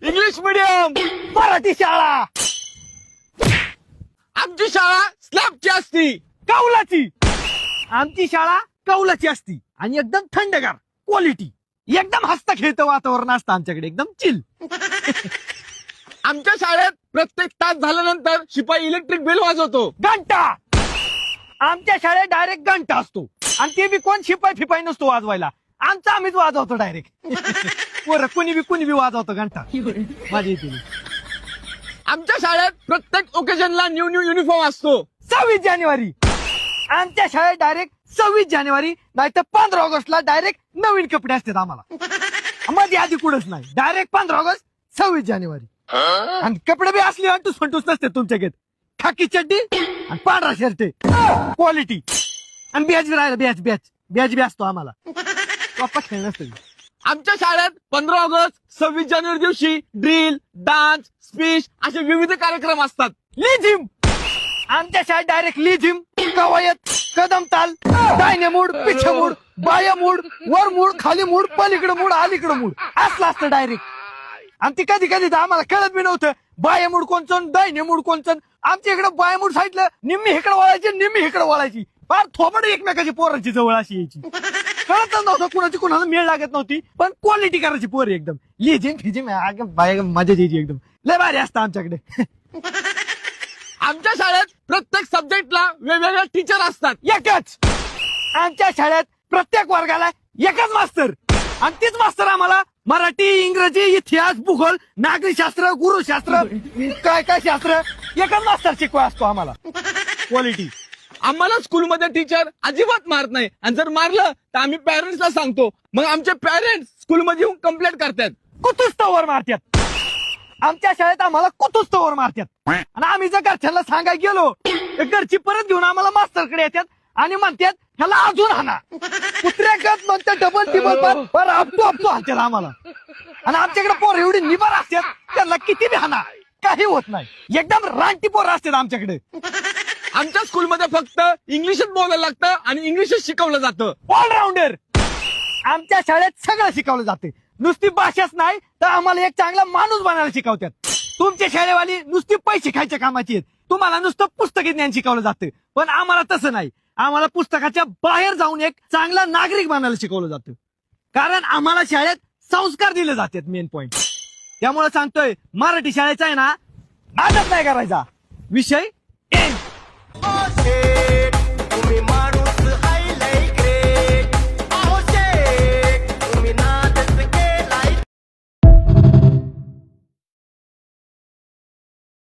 English medium, Marathi शाळा, आमची शाळा स्लॅबची असती. कौलाची. आमची शाळा कौलाची असती आणि एकदम थंडगार क्वालिटी. एकदम हसता खेळतं वातावरण असतं आमच्याकडे, एकदम चिल. आमच्या शाळेत प्रत्येक तास झाल्यानंतर शिपाई इलेक्ट्रिक बिल वाजवतो. घंटा. आमच्या शाळेत डायरेक्ट घंटा असतो आणि ते बी कोण शिपाई फिपाई नसतो वाजवायला, आमचा आम्हीच वाजवतो डायरेक्ट. बरं, कुणी बी वाजवतो घंटा. माझी इथे आमच्या शाळेत प्रत्येक ओकेजनला न्यू युनिफॉर्म असतो. 26 जानेवारी. आमच्या शाळेत डायरेक्ट 26 जानेवारी नाही तर 15 ऑगस्टला डायरेक्ट नवीन कपडे असतात आम्हाला. मध्ये आधी कुठंच नाही, डायरेक्ट 15 ऑगस्ट 26 जानेवारी. आणि कपडे बी असले अंटूस फंटूस नसते तुमच्याकडे. खाकी चड्डी आणि पांढरा शर्ट क्वालिटी. आणि बॅच बी राहिला, बॅच बी असतो आम्हाला. पप्पा खेळ नसतो. आमच्या शाळेत 15 ऑगस्ट 26 जानेवारी दिवशी ड्रिल, डान्स, स्पीच असे विविध कार्यक्रम असतात. लिजिम. आमच्या शाळेत डायरेक्ट लिजिम, कवायत, कदम ताल, डायने मूड, पिछे मूड, बाया मूड, वर मूड, खाली मूड, पलीकडे मूड, अलीकडे मूड असलं असतं डायरेक्ट. आणि ती कधी कधी तर आम्हाला कळत बी नव्हतं बाया मूड कोणचं, डायने मूड कोणचं. आमच्या इकडे बाया मूड साईडला निम्मी इकडे वळायची, निम्मी इकडे वळायची. फार थोबड एकमेकाची पोरांची जवळ अशी यायची. कळतच नव्हतं कुणाची कुणाला मेळ लागत नव्हती, पण क्वालिटी करायची पोर एकदम. लिजिम फिजिम बाया मजा यायची एकदम. लय भारी असतं आमच्याकडे. आमच्या शाळेत प्रत्येक सब्जेक्टला वेगवेगळे टीचर असतात. एकच. आमच्या शाळेत प्रत्येक वर्गाला एकच मास्तर आणि तीच मास्तर आम्हाला मराठी, इंग्रजी, इतिहास, भूगोल, नागरिकशास्त्र, गुरुशास्त्र, काय काय शास्त्र एकच मास्तर शिकवा असतो आम्हाला. क्वालिटी. आम्हाला स्कूलमध्ये टीचर अजिबात मारत नाही आणि जर मारलं तर आम्ही पॅरेंट्सला सांगतो. मग आमचे पॅरेंट्स स्कूलमध्ये येऊन कंप्लेंट करतात. कुतुस्तवर मारतात. आमच्या शाळेत आम्हाला कुतुस्तवर मारतात. आणि आम्ही जर घरच्यांना सांगायला गेलो तर घरची परत घेऊन आम्हाला मास्तरकडे येतात आणि म्हणतात ह्याला अजून हाना. कुत्र्यागत म्हणतात डबल टिबल पर आपतो हाणतात आम्हाला. आणि आमच्याकडे पोर एवढी निबर असतात त्यांना किती बी हाना काही होत नाही. एकदम रानटी पोरं असतात आमच्याकडे. आमच्या स्कूलमध्ये फक्त इंग्लिशच बोलायला लागतं आणि इंग्लिशच शिकवलं जातं. ऑलराऊंडर. आमच्या शाळेत सगळं शिकवलं जाते. नुसती भाषाच नाही तर आम्हाला एक चांगला माणूस बनायला शिकवतात. तुमच्या शाळेवाली नुसती पैसे खायच्या कामाची आहेत. तुम्हाला नुसतं पुस्तकी ज्ञान शिकवलं जातं, पण आम्हाला तसं नाही. आम्हाला पुस्तकाच्या बाहेर जाऊन एक चांगला नागरिक बनायला शिकवलं जातं. कारण आम्हाला शाळेत संस्कार दिले जातात. Main point. त्यामुळे सांगतोय मराठी शाळेचा आहे ना, नाटक नाही करायचा. विषय एंड.